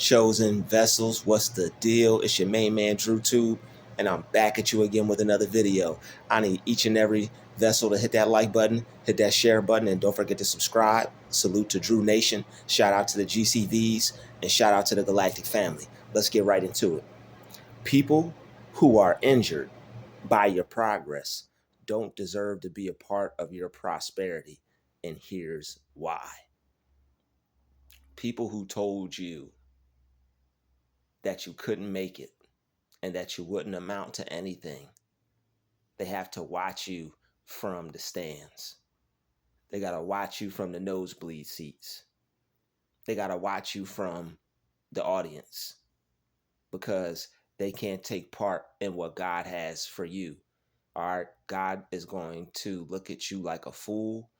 chosen vessels. What's the deal? It's your main man, Druuill, and I'm back at you again with another video. I need each and every vessel to hit that like button, hit that share button, and don't forget to subscribe. Salute to Drew Nation. Shout out to the GCVs, and shout out to the Galactic family. Let's get right into it. People who are injured by your progress don't deserve to be a part of your prosperity, and here's why. People who told you that you couldn't make it and that you wouldn't amount to anything, they have to watch you from the stands. They got to watch you from the nosebleed seats. They got to watch you from the audience because they can't take part in what God has for you. All right, God is going to look at you like a fool,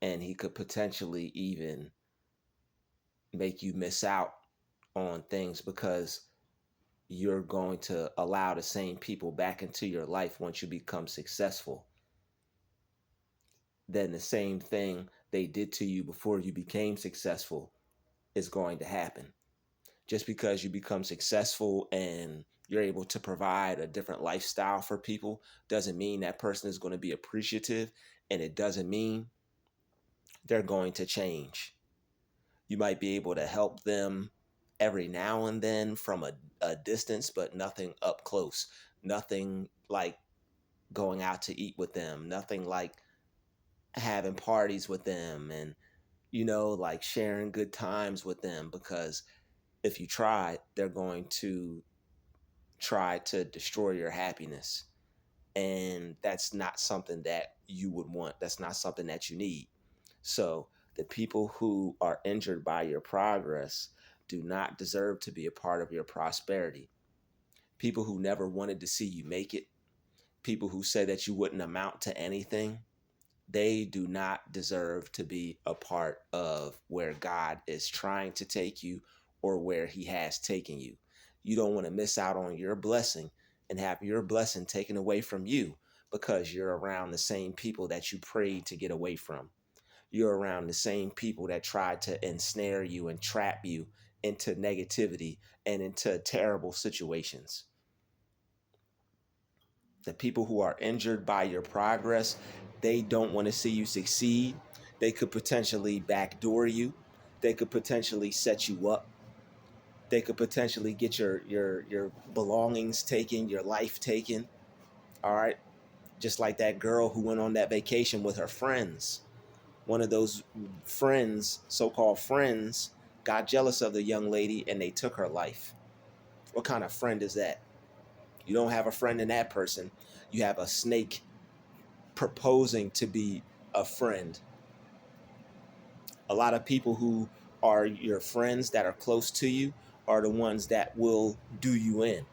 and he could potentially even make you miss out on things because you're going to allow the same people back into your life once you become successful. Then the same thing they did to you before you became successful is going to happen. Just because you become successful and you're able to provide a different lifestyle for people doesn't mean that person is going to be appreciative, and it doesn't mean they're going to change. You might be able to help them every now and then from a distance, but nothing up close. Nothing like going out to eat with them. Nothing like having parties with them and, like sharing good times with them. Because if you try, they're going to try to destroy your happiness. And that's not something that you would want. That's not something that you need. So the people who are injured by your progress do not deserve to be a part of your prosperity. People who never wanted to see you make it, people who say that you wouldn't amount to anything, they do not deserve to be a part of where God is trying to take you or where he has taken you. You don't want to miss out on your blessing and have your blessing taken away from you because you're around the same people that you prayed to get away from. You're around the same people that tried to ensnare you and trap you into negativity and into terrible situations. The people who are injured by your progress, they don't want to see you succeed. They could potentially backdoor you. They could potentially set you up. They could potentially get your belongings taken, your life taken. All right. Just like that girl who went on that vacation with her friends. One of those friends, so-called friends, got jealous of the young lady and they took her life. What kind of friend is that? You don't have a friend in that person. You have a snake proposing to be a friend. A lot of people who are your friends that are close to you are the ones that will do you in.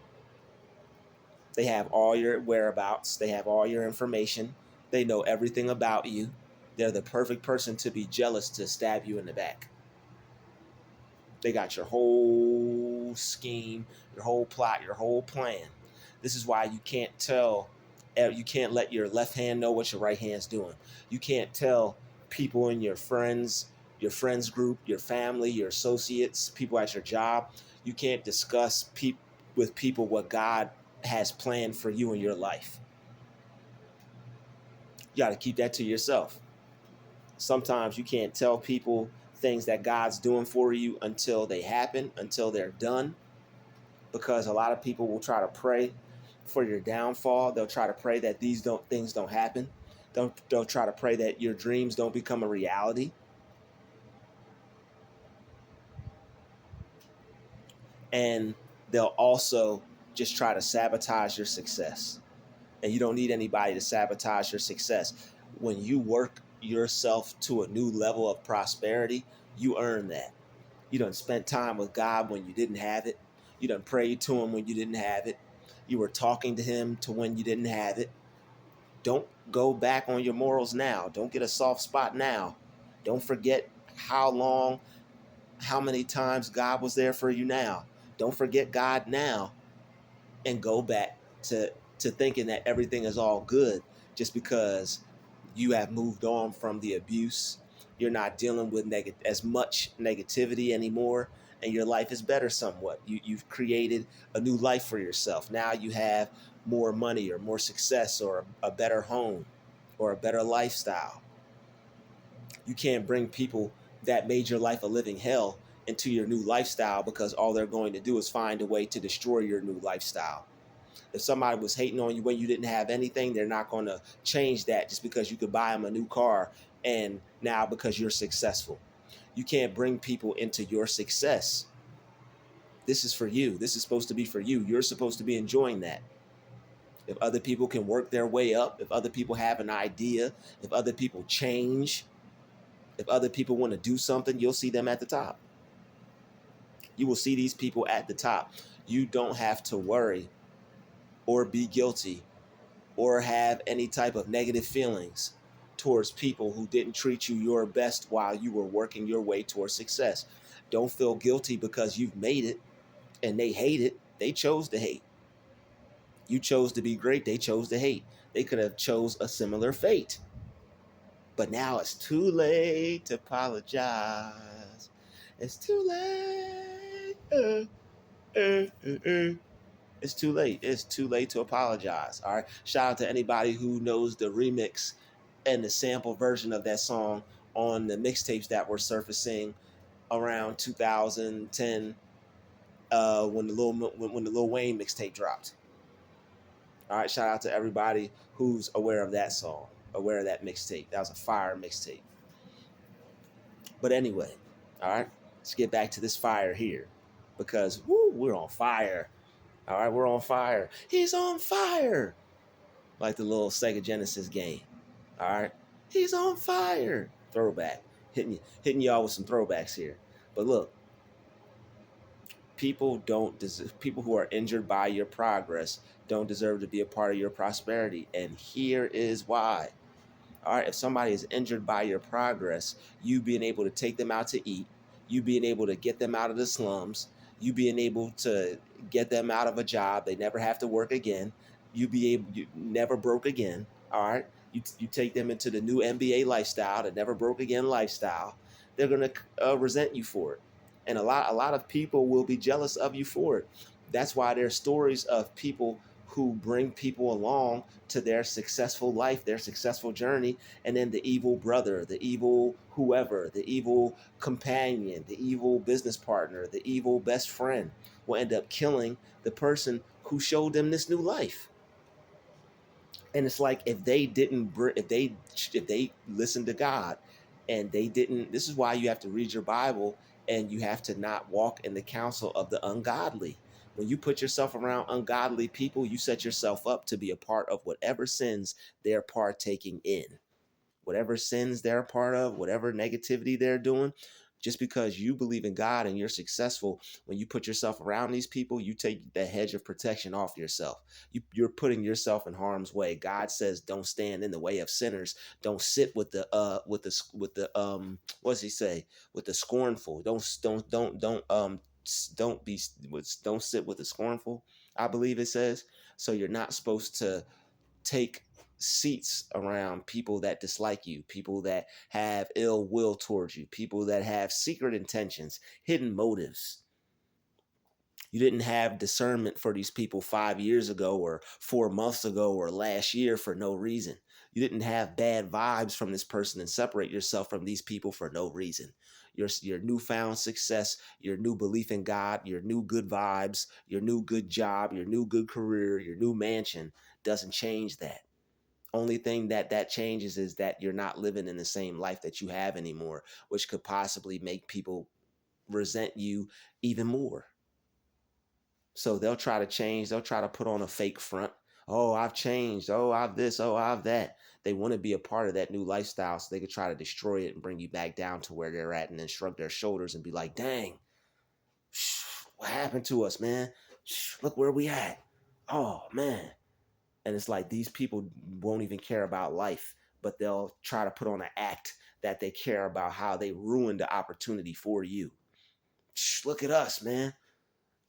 They have all your whereabouts. They have all your information. They know everything about you. They're the perfect person to be jealous to stab you in the back. They got your whole scheme, your whole plot, your whole plan. This is why you can't let your left hand know what your right hand's doing. You can't tell people in your friends group, your family, your associates, people at your job. You can't discuss with people what God has planned for you in your life. You got to keep that to yourself. Sometimes you can't tell people things that God's doing for you until they happen, until they're done, because a lot of people will try to pray for your downfall. They'll try to pray that things don't happen. They'll try to pray that your dreams don't become a reality. And they'll also just try to sabotage your success. And you don't need anybody to sabotage your success. When you work yourself to a new level of prosperity, you earn that. You done spent time with God when you didn't have it. You done prayed to him when you didn't have it. You were talking to him to when you didn't have it. Don't go back on your morals now. Don't get a soft spot now. Don't forget how many times God was there for you now. Don't forget God now and go back to thinking that everything is all good just because you have moved on from the abuse. You're not dealing with as much negativity anymore, and your life is better somewhat. You've created a new life for yourself. Now you have more money or more success or a better home or a better lifestyle. You can't bring people that made your life a living hell into your new lifestyle, because all they're going to do is find a way to destroy your new lifestyle. If somebody was hating on you when you didn't have anything, they're not going to change that just because you could buy them a new car and now because you're successful. You can't bring people into your success. This is for you. This is supposed to be for you. You're supposed to be enjoying that. If other people can work their way up, if other people have an idea, if other people change, if other people want to do something, you'll see them at the top. You will see these people at the top. You don't have to worry or be guilty or have any type of negative feelings towards people who didn't treat you your best while you were working your way towards success. Don't feel guilty because you've made it and they hate it. They chose to hate. You chose to be great. They chose to hate. They could have chose a similar fate. But now it's too late to apologize. It's too late. It's too late. It's too late to apologize. All right. Shout out to anybody who knows the remix and the sample version of that song on the mixtapes that were surfacing around 2010, when the Lil Wayne mixtape dropped. All right. Shout out to everybody who's aware of that song, aware of that mixtape. That was a fire mixtape. But anyway, all right. Let's get back to this fire here, because we're on fire. All right, we're on fire. He's on fire. Like the little Sega Genesis game. All right, he's on fire. Throwback, hitting y'all with some throwbacks here. But look, people who are injured by your progress don't deserve to be a part of your prosperity. And here is why. All right, if somebody is injured by your progress, you being able to take them out to eat, you being able to get them out of the slums, you being able to get them out of a job, they never have to work again, you never broke again. All right, you take them into the new NBA lifestyle, the never broke again lifestyle. They're gonna resent you for it, and a lot of people will be jealous of you for it. That's why there's stories of people who bring people along to their successful life, their successful journey, and then the evil brother, the evil whoever, the evil companion, the evil business partner, the evil best friend will end up killing the person who showed them this new life. And it's like, if they listened to God and they didn't, this is why you have to read your Bible, and you have to not walk in the counsel of the ungodly. When you put yourself around ungodly people, you set yourself up to be a part of whatever sins they're partaking in, whatever sins they're a part of, whatever negativity they're doing. Just because you believe in God and you're successful, when you put yourself around these people, you take the hedge of protection off yourself. You're putting yourself in harm's way. God says, "Don't stand in the way of sinners. Don't sit with the what does he say? With the scornful. Don't sit with the scornful." I believe it says. So you're not supposed to take seats around people that dislike you, people that have ill will towards you, people that have secret intentions, hidden motives. You didn't have discernment for these people 5 years ago or 4 months ago or last year for no reason. You didn't have bad vibes from this person and separate yourself from these people for no reason. Your newfound success, your new belief in God, your new good vibes, your new good job, your new good career, your new mansion doesn't change that. Only thing that changes is that you're not living in the same life that you have anymore, which could possibly make people resent you even more. So they'll try to change, they'll try to put on a fake front. Oh, I've changed. Oh, I've this. Oh, I've that. They want to be a part of that new lifestyle so they could try to destroy it and bring you back down to where they're at, and then shrug their shoulders and be like, dang, what happened to us, man? Look where we at. Oh, man. And it's like, these people won't even care about life, but they'll try to put on an act that they care about how they ruined the opportunity for you. Look at us, man.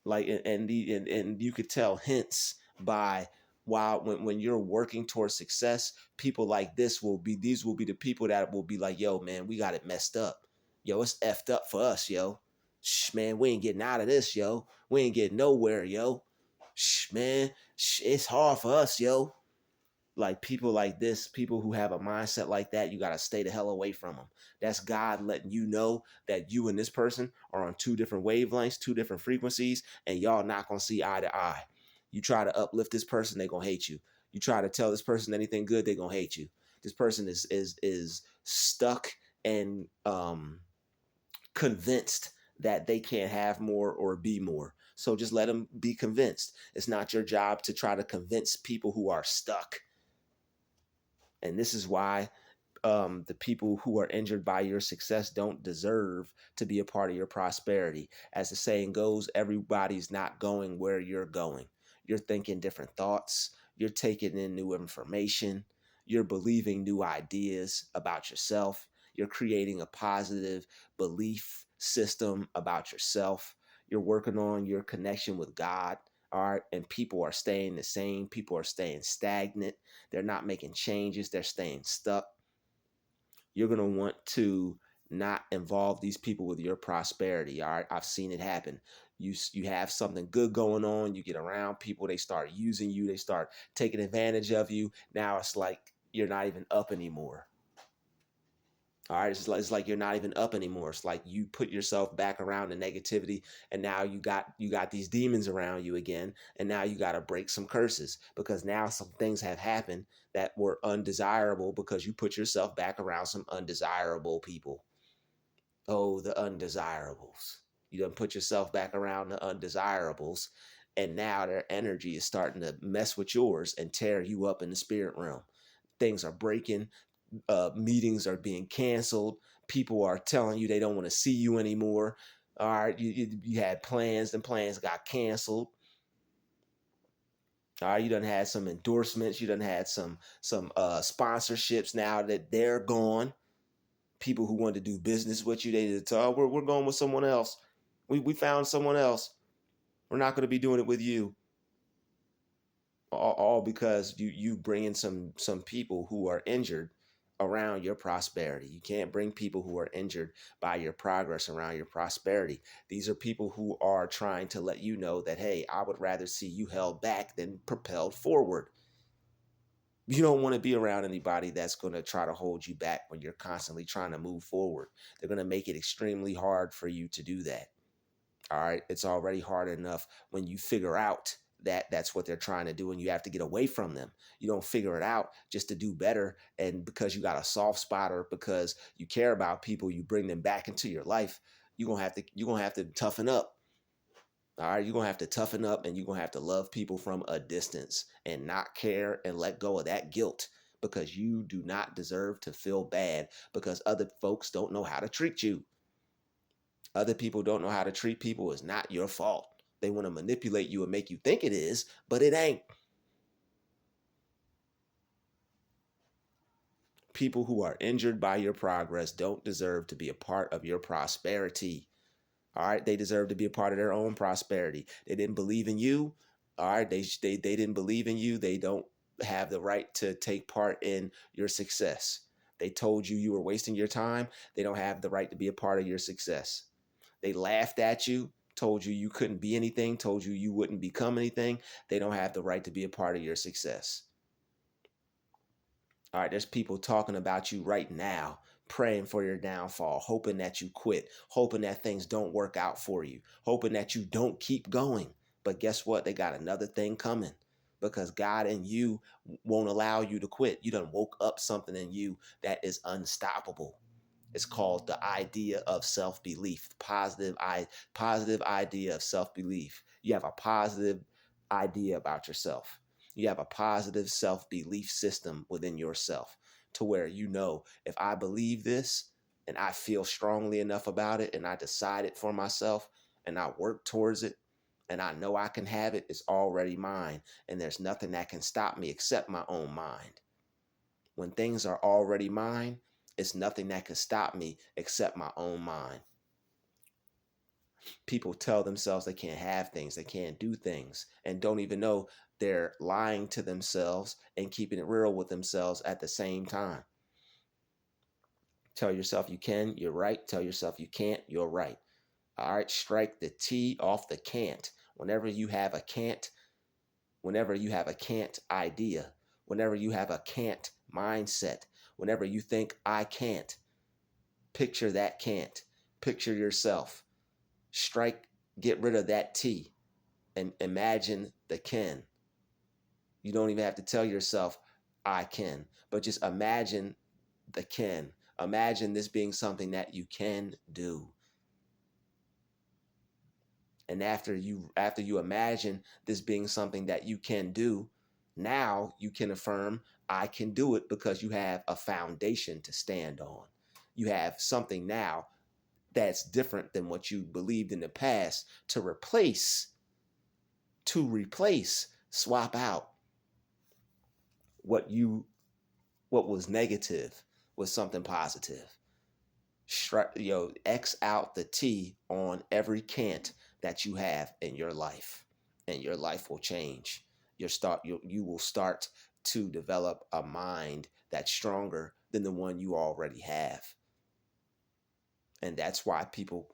Like, and you could tell hints by, while when you're working towards success, people like these will be the people that will be like, yo, man, we got it messed up. Yo, it's effed up for us, yo. Shh, man, we ain't getting out of this, yo. We ain't getting nowhere, yo. Shh, man, it's hard for us, yo. Like people like this, people who have a mindset like that, you got to stay the hell away from them. That's God letting you know that you and this person are on two different wavelengths, two different frequencies, and y'all not going to see eye to eye. You try to uplift this person, they're going to hate you. You try to tell this person anything good, they're going to hate you. This person is stuck and convinced that they can't have more or be more. So just let them be convinced. It's not your job to try to convince people who are stuck. And this is why the people who are injured by your success don't deserve to be a part of your prosperity. As the saying goes, everybody's not going where you're going. You're thinking different thoughts. You're taking in new information. You're believing new ideas about yourself. You're creating a positive belief system about yourself. You're working on your connection with God. All right. And people are staying the same. People are staying stagnant. They're not making changes. They're staying stuck. You're going to want to not involve these people with your prosperity. All right. I've seen it happen. You have something good going on. You get around people. They start using you. They start taking advantage of you. Now it's like you're not even up anymore. All right, it's like you're not even up anymore. It's like you put yourself back around the negativity, and now you got these demons around you again, and now you got to break some curses because now some things have happened that were undesirable because you put yourself back around some undesirable people. Oh, the undesirables. You done put yourself back around the undesirables, and now their energy is starting to mess with yours and tear you up in the spirit realm. Things are breaking, meetings are being canceled. People are telling you they don't want to see you anymore. All right, you had plans, and plans got canceled. All right, you done had some endorsements. You done had some sponsorships. Now that they're gone, people who wanted to do business with you, they just oh, we're going with someone else. We found someone else. We're not going to be doing it with you. All because you bring in some people who are injured around your prosperity. You can't bring people who are injured by your progress around your prosperity. These are people who are trying to let you know that, hey, I would rather see you held back than propelled forward. You don't want to be around anybody that's going to try to hold you back when you're constantly trying to move forward. They're going to make it extremely hard for you to do that. All right. It's already hard enough when you figure out that that's what they're trying to do and you have to get away from them. You don't figure it out just to do better. And because you got a soft spot or because you care about people, you bring them back into your life. You're gonna have to toughen up. All right, you're gonna have to toughen up and you're gonna have to love people from a distance and not care and let go of that guilt because you do not deserve to feel bad because other folks don't know how to treat you. Other people don't know how to treat people is not your fault. They want to manipulate you and make you think it is, but it ain't. People who are injured by your progress don't deserve to be a part of your prosperity. All right, they deserve to be a part of their own prosperity. They didn't believe in you. All right, they didn't believe in you. They don't have the right to take part in your success. They told you were wasting your time. They don't have the right to be a part of your success. They laughed at you, told you you couldn't be anything, told you you wouldn't become anything. They don't have the right to be a part of your success. All right, there's people talking about you right now, praying for your downfall, hoping that you quit, hoping that things don't work out for you, hoping that you don't keep going. But guess what? They got another thing coming because God and you won't allow you to quit. You done woke up something in you that is unstoppable. It's called the idea of self-belief. Positive idea of self-belief. You have a positive idea about yourself. You have a positive self-belief system within yourself to where you know if I believe this and I feel strongly enough about it and I decide it for myself and I work towards it and I know I can have it, it's already mine. And there's nothing that can stop me except my own mind. When things are already mine, it's nothing that can stop me except my own mind. People tell themselves they can't have things, they can't do things, and don't even know they're lying to themselves and keeping it real with themselves at the same time. Tell yourself you can, you're right. Tell yourself you can't, you're right. All right, strike the T off the can't. Whenever you have a can't, whenever you have a can't idea, whenever you have a can't mindset, whenever you think I can't, picture that can't. Picture yourself. Strike, get rid of that T and imagine the can. You don't even have to tell yourself I can, but just imagine the can. Imagine this being something that you can do. And after you imagine this being something that you can do, now you can affirm I can do it because you have a foundation to stand on. You have something now that's different than what you believed in the past to replace, swap out what you what was negative with something positive. X out the T on every can't that you have in your life, and your life will change. You will start to develop a mind that's stronger than the one you already have. And that's why people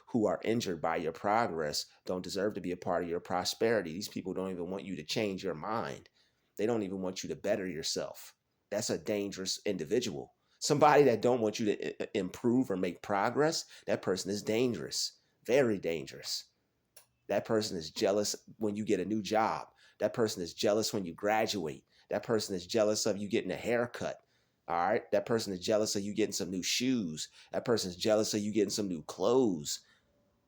who are injured by your progress don't deserve to be a part of your prosperity. These people don't even want you to change your mind. They don't even want you to better yourself. That's a dangerous individual. Somebody that don't want you to improve or make progress, that person is dangerous. Very dangerous. That person is jealous when you get a new job. That person is jealous when you graduate. That person is jealous of you getting a haircut. All right. That person is jealous of you getting some new shoes. That person is jealous of you getting some new clothes.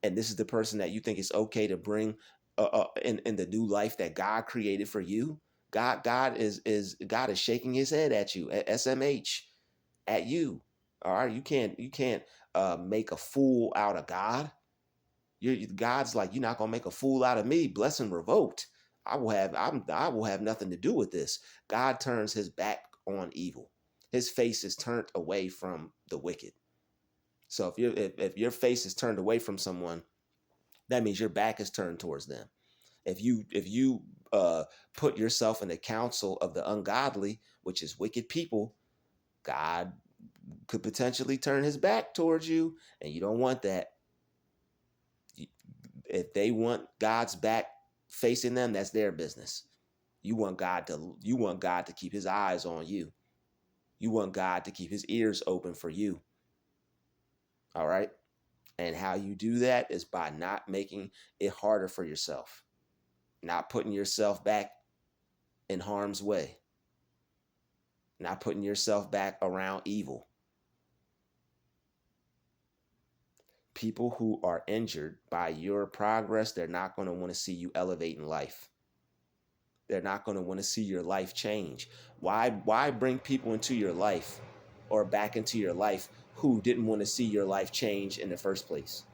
And this is the person that you think is okay to bring in the new life that God created for you. God is shaking his head at you, at SMH, at you. All right. You can't make a fool out of God. God's like, you're not gonna make a fool out of me. Blessing revoked. I will have nothing to do with this. God turns his back on evil. His face is turned away from the wicked. So if your face is turned away from someone, that means your back is turned towards them. If you put yourself in the counsel of the ungodly, which is wicked people, God could potentially turn his back towards you, and you don't want that. If they want God's back facing them, that's their business. You want God to keep his eyes on you. You want God to keep his ears open for you. All right? And how you do that is by not making it harder for yourself. Not putting yourself back in harm's way. Not putting yourself back around evil. People who are injured by your progress, they're not going to want to see you elevate in life. They're not going to want to see your life change. Why bring people into your life or back into your life who didn't want to see your life change in the first place?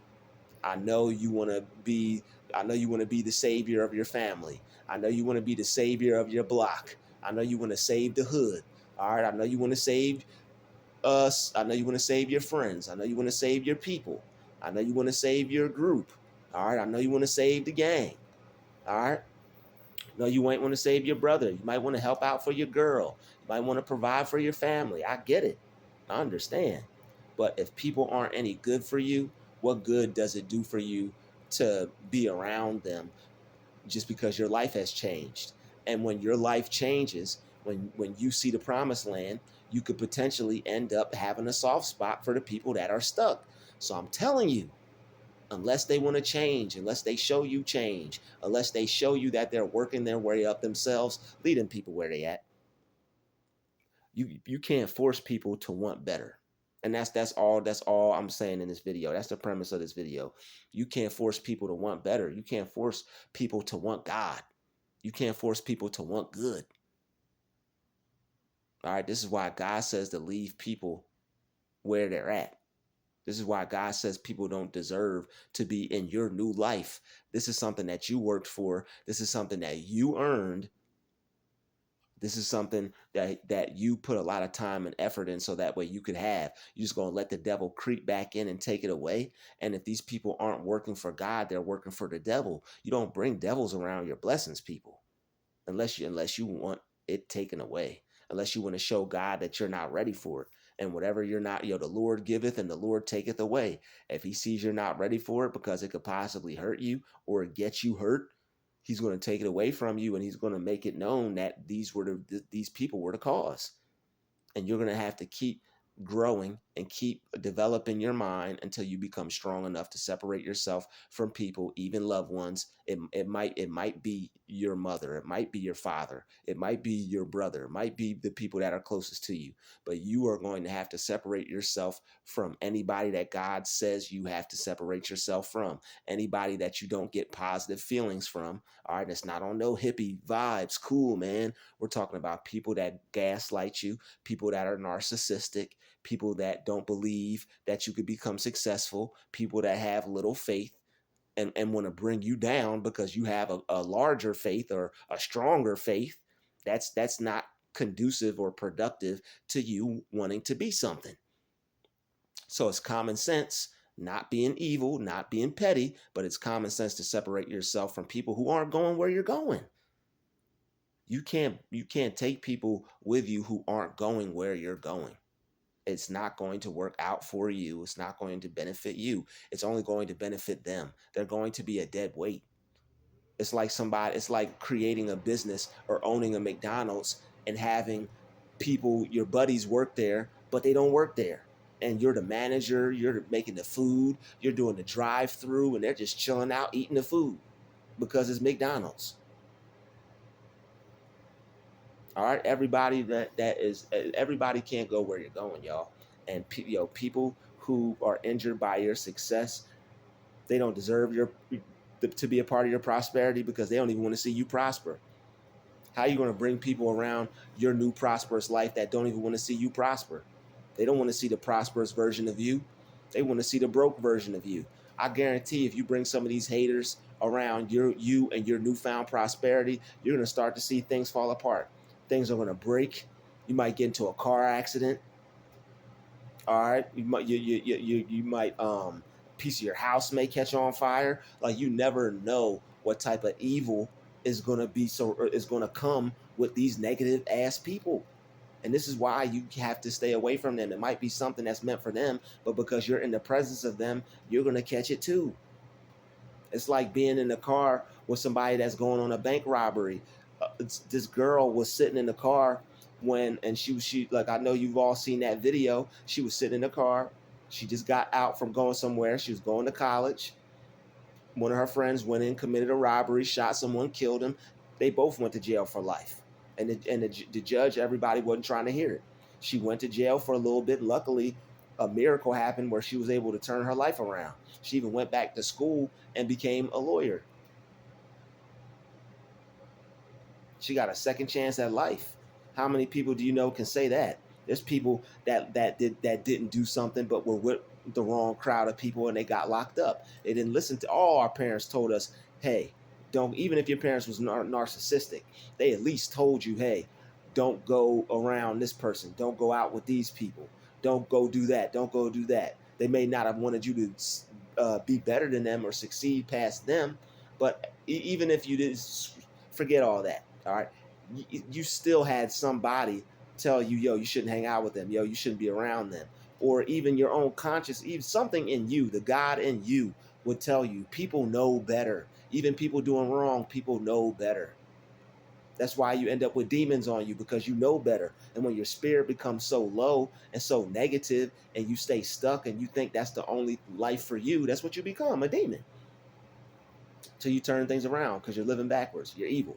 I know you want to be I know you want to be the savior of your family. I know you want to be the savior of your block. I know you want to save the hood. All right, I know you want to save us. I know you want to save your friends. I know you want to save your people. I know you want to save your group. All right, I know you want to save the gang. All right. No, you might want to save your brother. You might want to help out for your girl. You might want to provide for your family. I get it. I understand. But if people aren't any good for you, what good does it do for you to be around them just because your life has changed? And when your life changes, when you see the promised land, you could potentially end up having a soft spot for the people that are stuck. So I'm telling you, unless they want to change, unless they show you change, unless they show you that they're working their way up themselves, lead them people where they at. You can't force people to want better. And that's all I'm saying in this video. That's the premise of this video. You can't force people to want better. You can't force people to want God. You can't force people to want good. All right, this is why God says to leave people where they're at. This is why God says people don't deserve to be in your new life. This is something that you worked for. This is something that you earned. This is something that you put a lot of time and effort in so that way you could have. You're just going to let the devil creep back in and take it away. And if these people aren't working for God, they're working for the devil. You don't bring devils around your blessings, people, unless you want it taken away. Unless you want to show God that you're not ready for it. And whatever you're not, the Lord giveth and the Lord taketh away. If he sees you're not ready for it because it could possibly hurt you or get you hurt, he's going to take it away from you, and he's going to make it known that these people were the cause. And you're going to have to keep growing and keep developing your mind until you become strong enough to separate yourself from people, even loved ones. It might be your mother, it might be your father, it might be your brother, it might be the people that are closest to you, but you are going to have to separate yourself from anybody that God says you have to separate yourself from. Anybody that you don't get positive feelings from. All right, it's not on no hippie vibes. Cool, man. We're talking about people that gaslight you, people that are narcissistic, people that don't believe that you could become successful, people that have little faith and want to bring you down because you have a larger faith or a stronger faith. That's not conducive or productive to you wanting to be something. So it's common sense, not being evil, not being petty, but it's common sense to separate yourself from people who aren't going where you're going. You can't take people with you who aren't going where you're going. It's not going to work out for you. It's not going to benefit you. It's only going to benefit them. They're going to be a dead weight. It's like creating a business or owning a McDonald's and having people, your buddies, work there, but they don't work there. And you're the manager, you're making the food, you're doing the drive-through, and they're just chilling out eating the food because it's McDonald's. All right, everybody everybody can't go where you're going, y'all. And people who are injured by your success, they don't deserve to be a part of your prosperity because they don't even want to see you prosper. How are you going to bring people around your new prosperous life that don't even want to see you prosper? They don't want to see the prosperous version of you. They want to see the broke version of you. I guarantee if you bring some of these haters around you and your newfound prosperity, you're going to start to see things fall apart. Things are going to break. You might get into a car accident. All right, you might piece of your house may catch on fire. Like, you never know what type of evil is going to come with these negative ass people. And this is why you have to stay away from them. It might be something that's meant for them, but because you're in the presence of them, you're going to catch it too. It's like being in the car with somebody that's going on a bank robbery. This girl was sitting in the car and she like, I know you've all seen that video. She was sitting in the car. She just got out from going somewhere. She was going to college. One of her friends went in, committed a robbery, shot someone, killed him. They both went to jail for life. And the judge, everybody wasn't trying to hear it. She went to jail for a little bit. Luckily, a miracle happened where she was able to turn her life around. She even went back to school and became a lawyer. She got a second chance at life. How many people do you know can say that? There's people that didn't do something but were with the wrong crowd of people and they got locked up. They didn't listen to all our parents told us, hey, don't, even if your parents was narcissistic, they at least told you, hey, don't go around this person. Don't go out with these people. Don't go do that. Don't go do that. They may not have wanted you to be better than them or succeed past them, but even if you did, forget all that. All right, you still had somebody tell you, yo, you shouldn't hang out with them. Yo, you shouldn't be around them. Or even your own conscience, even something in you, the God in you would tell you, people know better. Even people doing wrong, people know better. That's why you end up with demons on you, because you know better. And when your spirit becomes so low and so negative and you stay stuck and you think that's the only life for you, that's what you become, a demon. Till you turn things around because you're living backwards. You're evil.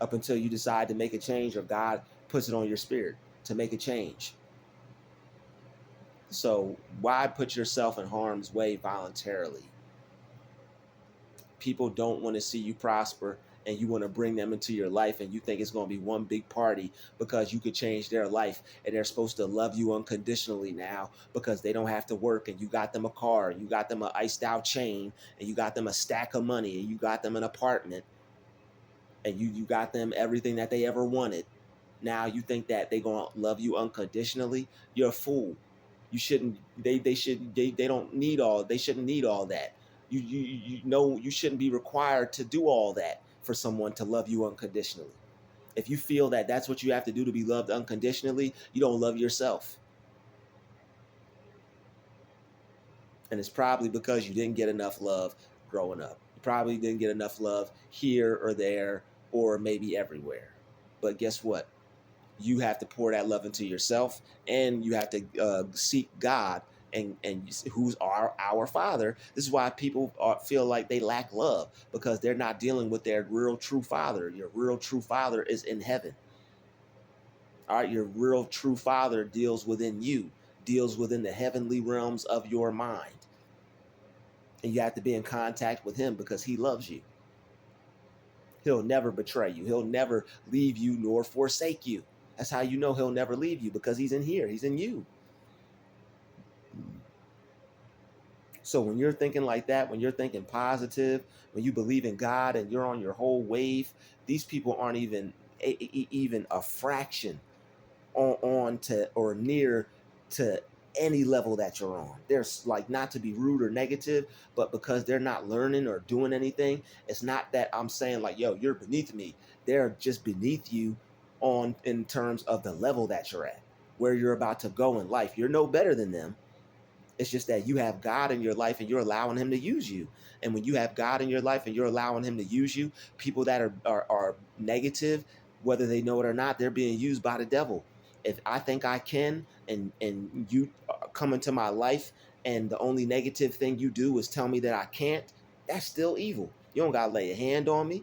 Up until you decide to make a change or God puts it on your spirit to make a change. So why put yourself in harm's way voluntarily? People don't want to see you prosper and you want to bring them into your life and you think it's going to be one big party because you could change their life and they're supposed to love you unconditionally now because they don't have to work and you got them a car, you got them an iced out chain, and you got them a stack of money, and you got them an apartment, and you got them everything that they ever wanted. Now you think that they're gonna love you unconditionally? You're a fool. You shouldn't. They should. They don't need all. They shouldn't need all that. You know you shouldn't be required to do all that for someone to love you unconditionally. If you feel that that's what you have to do to be loved unconditionally, you don't love yourself. And it's probably because you didn't get enough love growing up. You probably didn't get enough love here or there or maybe everywhere. But guess what? You have to pour that love into yourself, and you have to seek God, and who's our Father. This is why people feel like they lack love, because they're not dealing with their real true Father. Your real true Father is in heaven. All right, your real true Father deals within you, deals within the heavenly realms of your mind, and you have to be in contact with Him because He loves you. He'll never betray you. He'll never leave you nor forsake you. That's how you know He'll never leave you, because He's in here. He's in you. So when you're thinking like that, when you're thinking positive, when you believe in God and you're on your whole wave, these people aren't even a fraction on to or near to any level that you're on. There's like, not to be rude or negative, but because they're not learning or doing anything, it's not that I'm saying like, yo, you're beneath me. They're just beneath you on in terms of the level that you're at, where you're about to go in life. You're no better than them. It's just that you have God in your life and you're allowing Him to use you. And when you have God in your life and you're allowing Him to use you, people that are negative, whether they know it or not, they're being used by the devil. If I think I can, and you come into my life, and the only negative thing you do is tell me that I can't, that's still evil. You don't gotta lay a hand on me.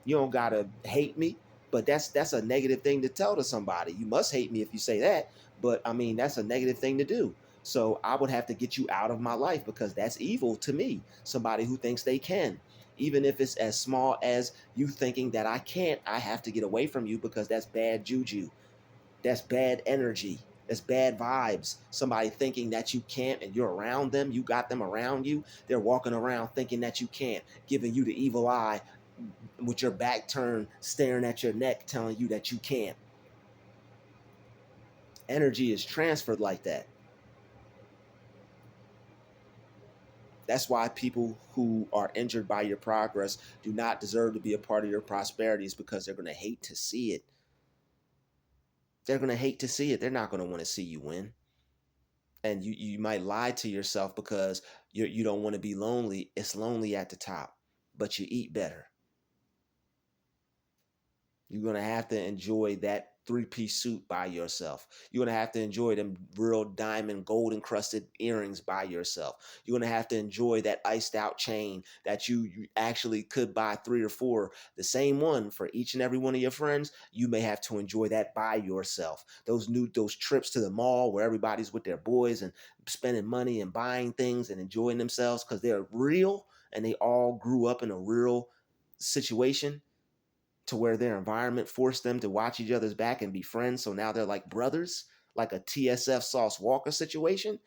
You don't gotta hate me. But that's a negative thing to tell to somebody. You must hate me if you say that. But I mean, that's a negative thing to do. So I would have to get you out of my life, because that's evil to me. Somebody who thinks they can. Even if it's as small as you thinking that I can't, I have to get away from you, because that's bad juju. That's bad energy. That's bad vibes. Somebody thinking that you can't and you're around them, you got them around you. They're walking around thinking that you can't, giving you the evil eye with your back turned, staring at your neck, telling you that you can't. Energy is transferred like that. That's why people who are injured by your progress do not deserve to be a part of your prosperity, is because they're going to hate to see it. They're going to hate to see it. They're not going to want to see you win. And you might lie to yourself because you don't want to be lonely. It's lonely at the top, but you eat better. You're gonna have to enjoy that three-piece suit by yourself. You're gonna have to enjoy them real diamond, gold encrusted earrings by yourself. You're gonna have to enjoy that iced out chain that you actually could buy three or four, the same one for each and every one of your friends. You may have to enjoy that by yourself. Those trips to the mall where everybody's with their boys and spending money and buying things and enjoying themselves because they're real and they all grew up in a real situation, to where their environment forced them to watch each other's back and be friends. So now they're like brothers, like a TSF Sauce Walker situation.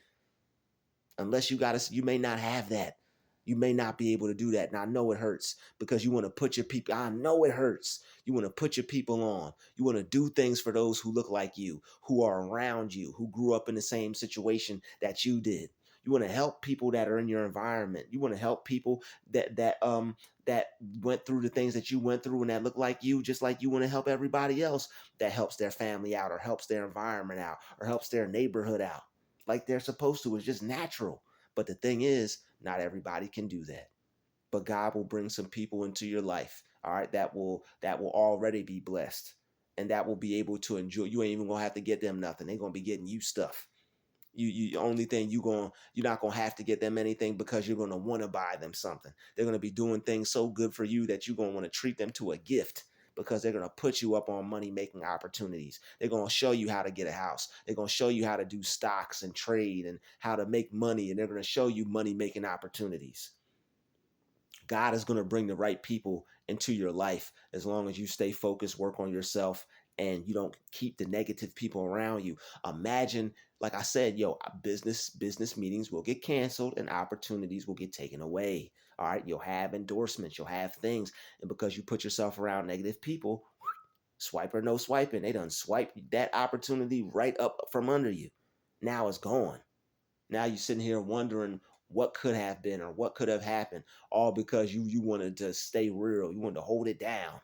Unless you may not have that. You may not be able to do that. And I know it hurts, because you want to put your people, I know it hurts. You want to put your people on. You want to do things for those who look like you, who are around you, who grew up in the same situation that you did. You want to help people that are in your environment. You want to help people that went through the things that you went through and that look like you, just like you want to help everybody else that helps their family out or helps their environment out or helps their neighborhood out, like they're supposed to. It's just natural. But the thing is, not everybody can do that. But God will bring some people into your life, all right, that will already be blessed, and that will be able to enjoy. You ain't even gonna have to get them nothing. They're gonna be getting you stuff. You only thing you're not gonna have to get them anything, because you're gonna want to buy them something. They're gonna be doing things so good for you that you're gonna want to treat them to a gift, because they're gonna put you up on money making opportunities. They're gonna show you how to get a house. They're gonna show you how to do stocks and trade and how to make money, and they're gonna show you money making opportunities. God is going to bring the right people into your life, as long as you stay focused, work on yourself, and you don't keep the negative people around you. Imagine, like I said, business meetings will get canceled and opportunities will get taken away. All right, you'll have endorsements, you'll have things, and because you put yourself around negative people, swipe or no swiping, they done swipe that opportunity right up from under you. Now it's gone. Now you're sitting here wondering what could have been or what could have happened, all because you wanted to stay real. You wanted to hold it down.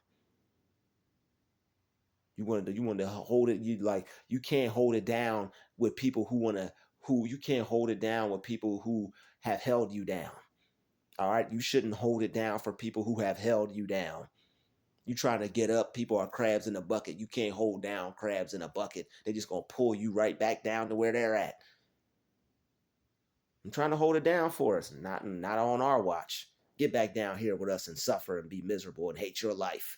You wanted to hold it. You can't hold it down with people who you can't hold it down with people who have held you down. All right. You shouldn't hold it down for people who have held you down. You trying to get up, people are crabs in a bucket. You can't hold down crabs in a bucket. They're just going to pull you right back down to where they're at. I'm trying to hold it down for us, not on our watch. Get back down here with us and suffer and be miserable and hate your life.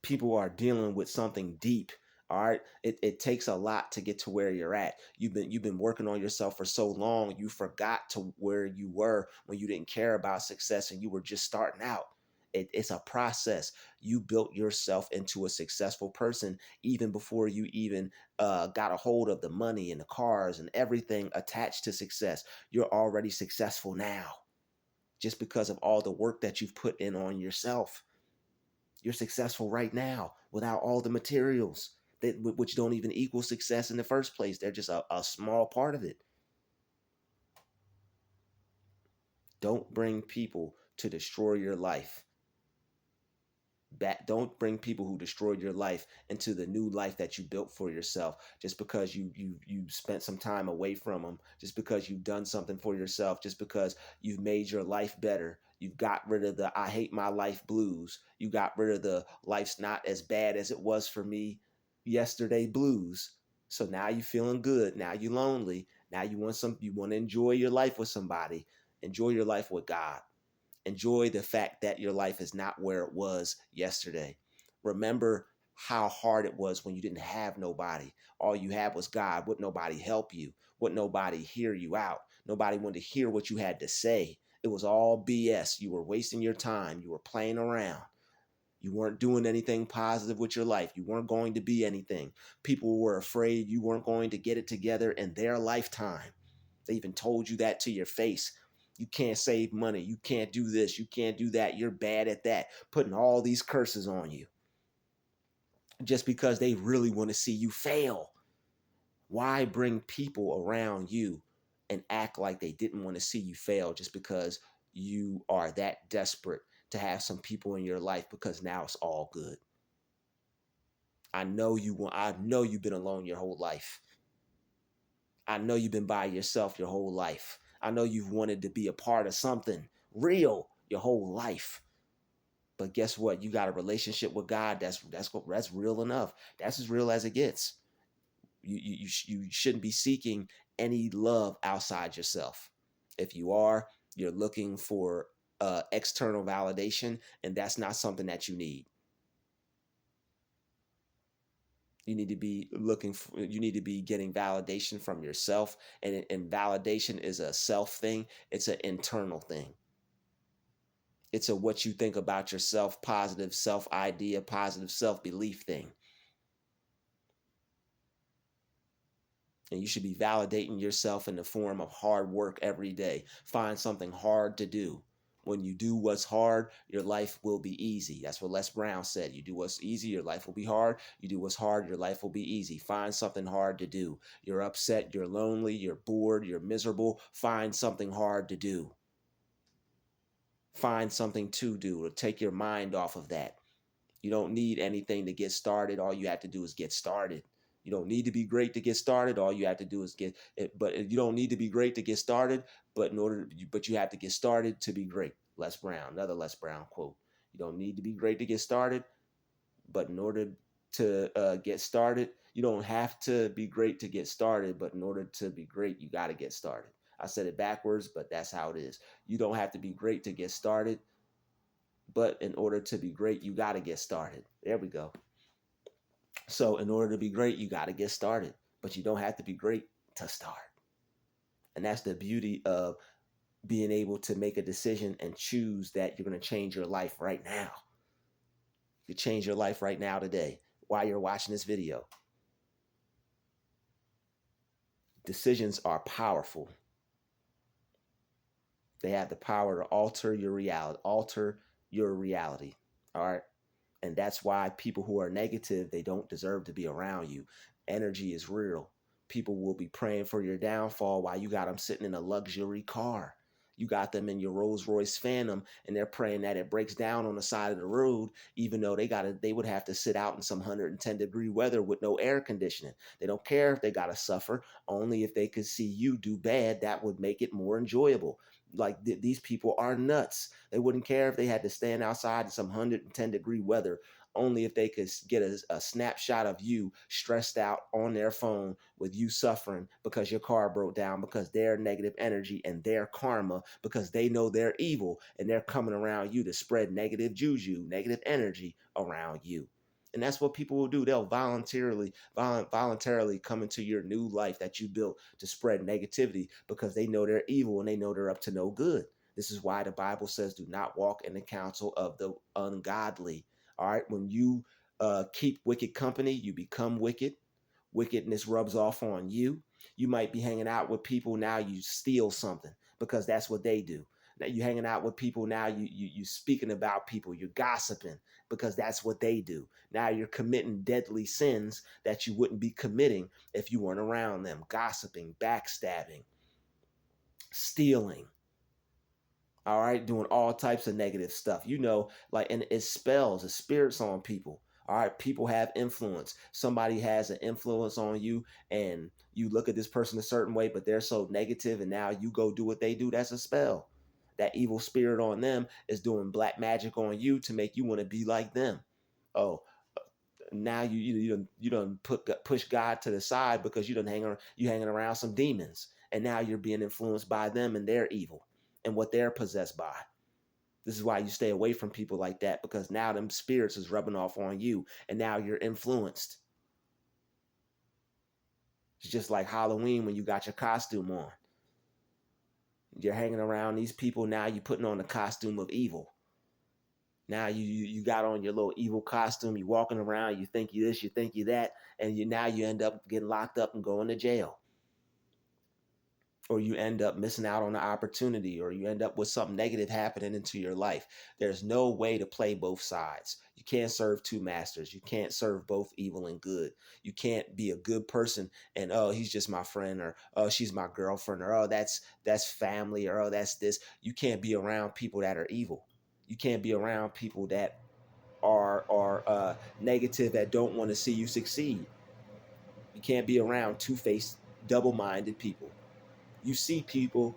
People are dealing with something deep. All right. It takes a lot to get to where you're at. You've been working on yourself for so long, you forgot to where you were when you didn't care about success and you were just starting out. It's a process. You built yourself into a successful person even before you even got a hold of the money and the cars and everything attached to success. You're already successful now just because of all the work that you've put in on yourself. You're successful right now without all the materials that which don't even equal success in the first place. They're just a small part of it. Don't bring people to destroy your life. Don't bring people who destroyed your life into the new life that you built for yourself just because you spent some time away from them, just because you've done something for yourself, just because you've made your life better. You've got rid of the I hate my life blues. You got rid of the life's not as bad as it was for me yesterday blues. So now you feeling good. Now you lonely. Now you want to enjoy your life with somebody. Enjoy your life with God. Enjoy the fact that your life is not where it was yesterday. Remember how hard it was when you didn't have nobody. All you had was God. Would nobody help you? Would nobody hear you out? Nobody wanted to hear what you had to say. It was all BS. You were wasting your time. You were playing around. You weren't doing anything positive with your life. You weren't going to be anything. People were afraid you weren't going to get it together in their lifetime. They even told you that to your face. You can't save money. You can't do this. You can't do that. You're bad at that. Putting all these curses on you just because they really want to see you fail. Why bring people around you and act like they didn't want to see you fail just because you are that desperate to have some people in your life because now it's all good? I know you've been alone your whole life. I know you've been by yourself your whole life. I know you've wanted to be a part of something real your whole life. But guess what? You got a relationship with God that's real enough. That's as real as it gets. You shouldn't be seeking any love outside yourself. If you are, you're looking for external validation, and that's not something that you need. You need to be you need to be getting validation from yourself, and validation is a self thing. It's an internal thing. It's a what you think about yourself, positive self idea, positive self belief thing. And you should be validating yourself in the form of hard work every day. Find something hard to do. When you do what's hard, your life will be easy. That's what Les Brown said. You do what's easy, your life will be hard. You do what's hard, your life will be easy. Find something hard to do. You're upset, you're lonely, you're bored, you're miserable. Find something hard to do. Find something to do to take your mind off of that. You don't need anything to get started. All you have to do is get started. You don't need to be great to get started. All you have to do is get it. But you don't need to be great to get started. But you have to get started to be great. Les Brown, another Les Brown quote. You don't need to be great to get started, but in order to get started, you don't have to be great to get started. But in order to be great, you got to get started. I said it backwards, but that's how it is. You don't have to be great to get started, but in order to be great, you got to get started. There we go. So in order to be great, you got to get started, but you don't have to be great to start. And that's the beauty of being able to make a decision and choose that you're going to change your life right now. You change your life right now today while you're watching this video. Decisions are powerful. They have the power to alter your reality, All right. And that's why people who are negative, they don't deserve to be around you. Energy is real. People will be praying for your downfall while you got them sitting in a luxury car. You got them in your Rolls Royce Phantom, and they're praying that it breaks down on the side of the road, even though they would have to sit out in some 110-degree weather with no air conditioning. They don't care if they gotta suffer. Only if they could see you do bad, that would make it more enjoyable. Like these people are nuts. They wouldn't care if they had to stand outside in some 110-degree weather, only if they could get a snapshot of you stressed out on their phone with you suffering because your car broke down, because their negative energy and their karma, because they know they're evil and they're coming around you to spread negative juju, negative energy around you. And that's what people will do. They'll voluntarily come into your new life that you built to spread negativity because they know they're evil and they know they're up to no good. This is why the Bible says, do not walk in the counsel of the ungodly. All right. When you keep wicked company, you become wicked. Wickedness rubs off on you. You might be hanging out with people, now you steal something because that's what they do. Now you hanging out with people, now you speaking about people, you're gossiping because that's what they do. Now you're committing deadly sins that you wouldn't be committing if you weren't around them. Gossiping, backstabbing, stealing, all right, doing all types of negative stuff, like, and it spells, it spirits on people. All right, people have influence. Somebody has an influence on you, and you look at this person a certain way, but they're so negative, and now you go do what they do. That's a spell. That evil spirit on them is doing black magic on you to make you want to be like them. Oh, now you don't push God to the side because you hanging around some demons, and now you're being influenced by them and their evil and what they're possessed by. This is why you stay away from people like that, because now them spirits is rubbing off on you and now you're influenced. It's just like Halloween when you got your costume on. You're hanging around these people, now you putting on the costume of evil. Now you got on your little evil costume, you walking around, you think you this, you think you that, and you end up getting locked up and going to jail. Or you end up missing out on the opportunity, or you end up with something negative happening into your life. There's no way to play both sides. You can't serve two masters. You can't serve both evil and good. You can't be a good person and, oh, he's just my friend, or, oh, she's my girlfriend, or, oh, that's family, or, oh, that's this. You can't be around people that are evil. You can't be around people that are negative, that don't want to see you succeed. You can't be around two-faced, double-minded people. You see people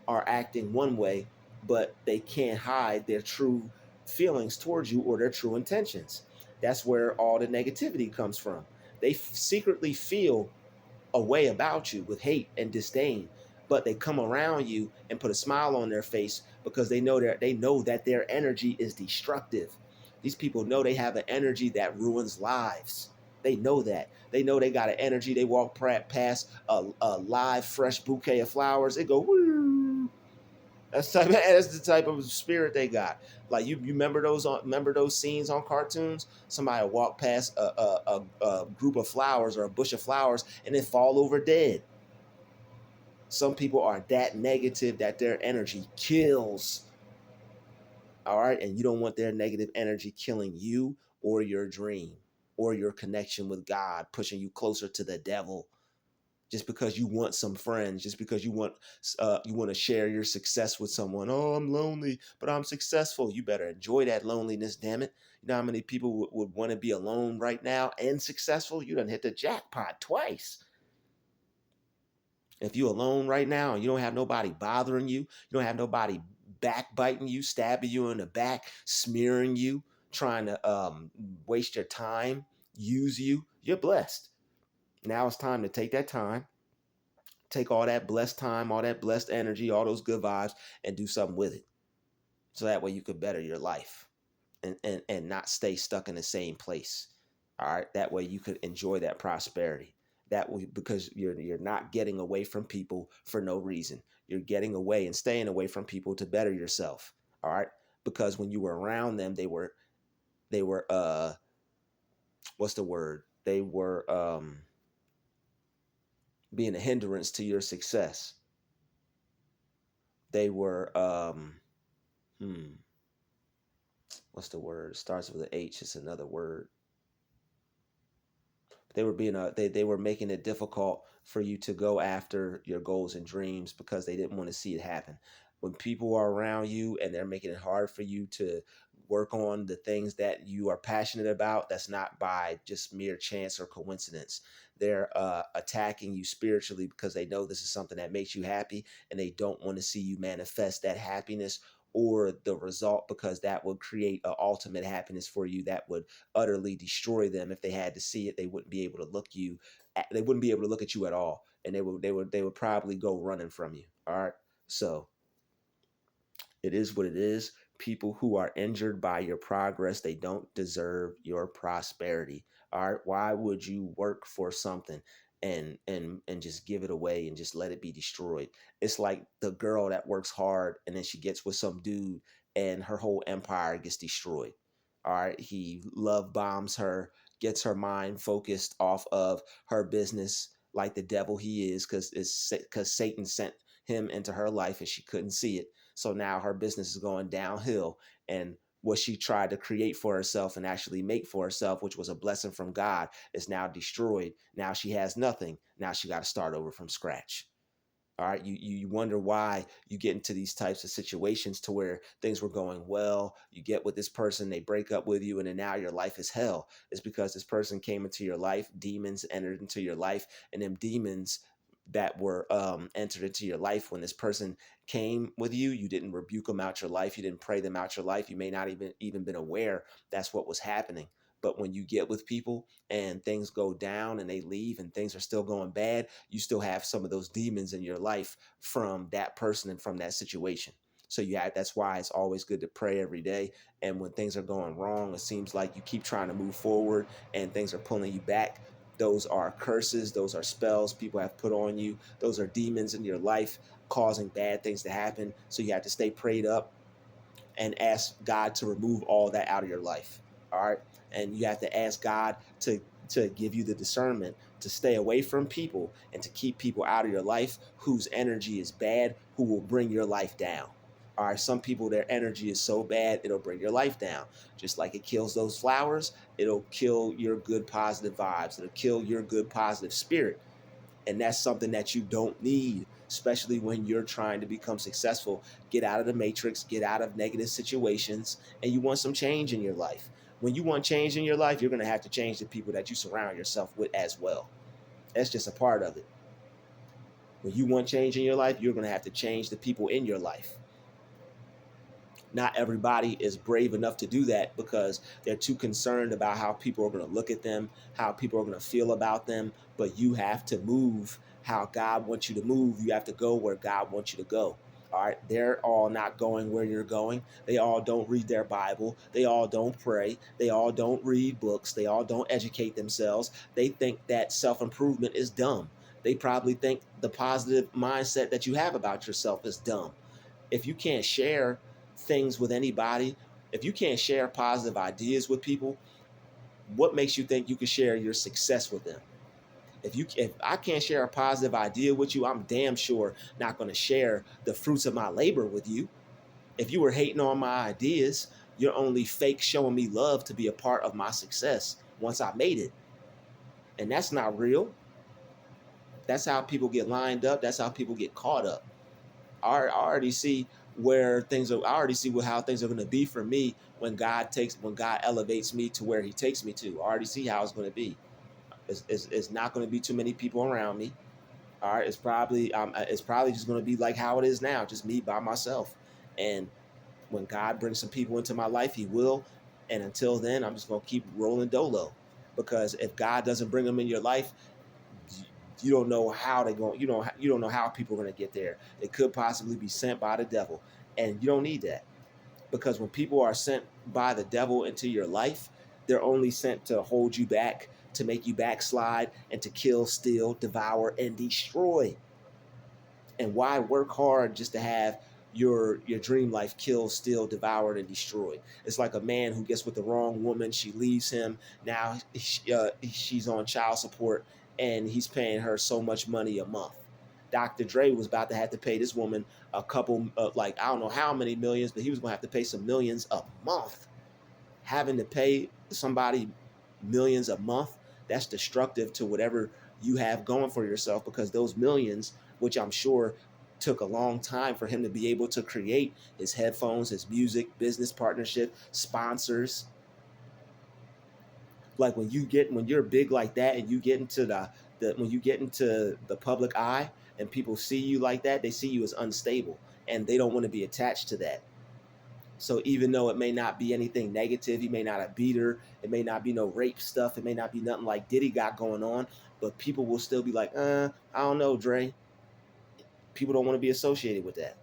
are acting one way, but they can't hide their true feelings towards you or their true intentions. That's where all the negativity comes from. They secretly feel a way about you with hate and disdain, but they come around you and put a smile on their face because they know that their energy is destructive. These people know they have an energy that ruins lives. They know that. They know they got an energy. They walk past a live, fresh bouquet of flowers. They go, woo. That's the type of spirit they got. Like you remember those scenes on cartoons? Somebody walk past a group of flowers or a bush of flowers and then fall over dead. Some people are that negative that their energy kills. All right, and you don't want their negative energy killing you or your dream or your connection with God, pushing you closer to the devil. Just because you want some friends, just because you want to share your success with someone. Oh, I'm lonely, but I'm successful. You better enjoy that loneliness, damn it. You know how many people would want to be alone right now and successful? You done hit the jackpot twice. If you alone right now and you don't have nobody bothering you, you don't have nobody backbiting you, stabbing you in the back, smearing you, trying to waste your time, use you, you're blessed. Now it's time to take that time, take all that blessed time, all that blessed energy, all those good vibes, and do something with it. So that way you could better your life and not stay stuck in the same place. All right. That way you could enjoy that prosperity. That way, because you're not getting away from people for no reason. You're getting away and staying away from people to better yourself. All right. Because when you were around them, they were what's the word? They were being a hindrance to your success. They were what's the word? It starts with an H. It's another word. They were they were making it difficult for you to go after your goals and dreams because they didn't want to see it happen. When people are around you and they're making it hard for you to work on the things that you are passionate about, that's not by just mere chance or coincidence. They're attacking you spiritually because they know this is something that makes you happy, and they don't want to see you manifest that happiness or the result, because that would create an ultimate happiness for you that would utterly destroy them. If they had to see it, they wouldn't be able to they wouldn't be able to look at you at all, and they would probably go running from you. All right. So it is what it is. People who are injured by your progress, they don't deserve your prosperity. All right. Why would you work for something and just give it away and just let it be destroyed? It's like the girl that works hard and then she gets with some dude and her whole empire gets destroyed. All right. He love bombs her, gets her mind focused off of her business like the devil he is, because Satan sent him into her life and she couldn't see it. So now her business is going downhill. And what she tried to create for herself and actually make for herself, which was a blessing from God, is now destroyed. Now she has nothing. Now she got to start over from scratch. All right. You wonder why you get into these types of situations to where things were going well. You get with this person, they break up with you, and then now your life is hell. It's because this person came into your life, demons entered into your life, and them demons that were entered into your life when this person came with you, you didn't rebuke them out your life, you didn't pray them out your life, you may not even been aware that's what was happening. But when you get with people and things go down and they leave and things are still going bad, you still have some of those demons in your life from that person and from that situation. So that's why it's always good to pray every day. And when things are going wrong, it seems like you keep trying to move forward and things are pulling you back. Those are curses, those are spells people have put on you, those are demons in your life causing bad things to happen. So you have to stay prayed up and ask God to remove all that out of your life. All right. And you have to ask God to give you the discernment to stay away from people and to keep people out of your life whose energy is bad, who will bring your life down. All right. Some people, their energy is so bad, it'll bring your life down. Just like it kills those flowers, it'll kill your good positive vibes. It'll kill your good positive spirit. And that's something that you don't need, especially when you're trying to become successful. Get out of the matrix, get out of negative situations, and you want some change in your life. When you want change in your life, you're going to have to change the people that you surround yourself with as well. That's just a part of it. When you want change in your life, you're going to have to change the people in your life. Not everybody is brave enough to do that because they're too concerned about how people are going to look at them, how people are going to feel about them. But you have to move how God wants you to move. You have to go where God wants you to go. All right. They're all not going where you're going. They all don't read their Bible. They all don't pray. They all don't read books. They all don't educate themselves. They think that self-improvement is dumb. They probably think the positive mindset that you have about yourself is dumb. If you can't share things with anybody, if you can't share positive ideas with people, what makes you think you can share your success with them? If I can't share a positive idea with you, I'm damn sure not going to share the fruits of my labor with you. If you were hating on my ideas, you're only fake showing me love to be a part of my success once I made it. And that's not real. That's how people get lined up. That's how people get caught up. I already see where things are. I already see how things are going to be for me when God elevates me to where He takes me to. I already see how it's going to be. It's not going to be too many people around me. All right, it's probably just going to be like how it is now, just me by myself. And when God brings some people into my life, He will. And until then, I'm just going to keep rolling dolo, because if God doesn't bring them in your life, you don't know how they're going. You don't know how people are going to get there. They could possibly be sent by the devil, and you don't need that, because when people are sent by the devil into your life, they're only sent to hold you back, to make you backslide, and to kill, steal, devour, and destroy. And why work hard just to have your dream life killed, steal, devoured, and destroyed? It's like a man who gets with the wrong woman. She leaves him. Now she's on child support, and he's paying her so much money a month. Dr. Dre was about to have to pay this woman a couple, like, I don't know how many millions, but he was going to have to pay some millions a month. Having to pay somebody millions a month, that's destructive to whatever you have going for yourself, because those millions, which I'm sure took a long time for him to be able to create his headphones, his music, business partnership, sponsors. Like when you're big like that and you get into the when you get into the public eye and people see you like that, they see you as unstable and they don't want to be attached to that. So even though it may not be anything negative, he may not have beat her, it may not be no rape stuff, it may not be nothing like Diddy got going on, but people will still be like, I don't know, Dre. People don't want to be associated with that.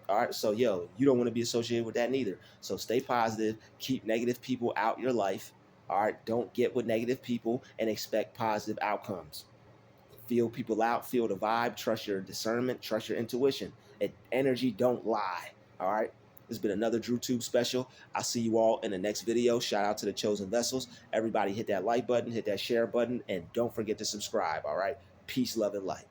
All right, so yo, you don't want to be associated with that neither. So stay positive, keep negative people out your life. All right, don't get with negative people and expect positive outcomes. Feel people out, feel the vibe, trust your discernment, trust your intuition. And energy don't lie. All right. This has been another DrewTube special. I'll see you all in the next video. Shout out to the chosen vessels. Everybody hit that like button, hit that share button, and don't forget to subscribe. All right. Peace, love, and light.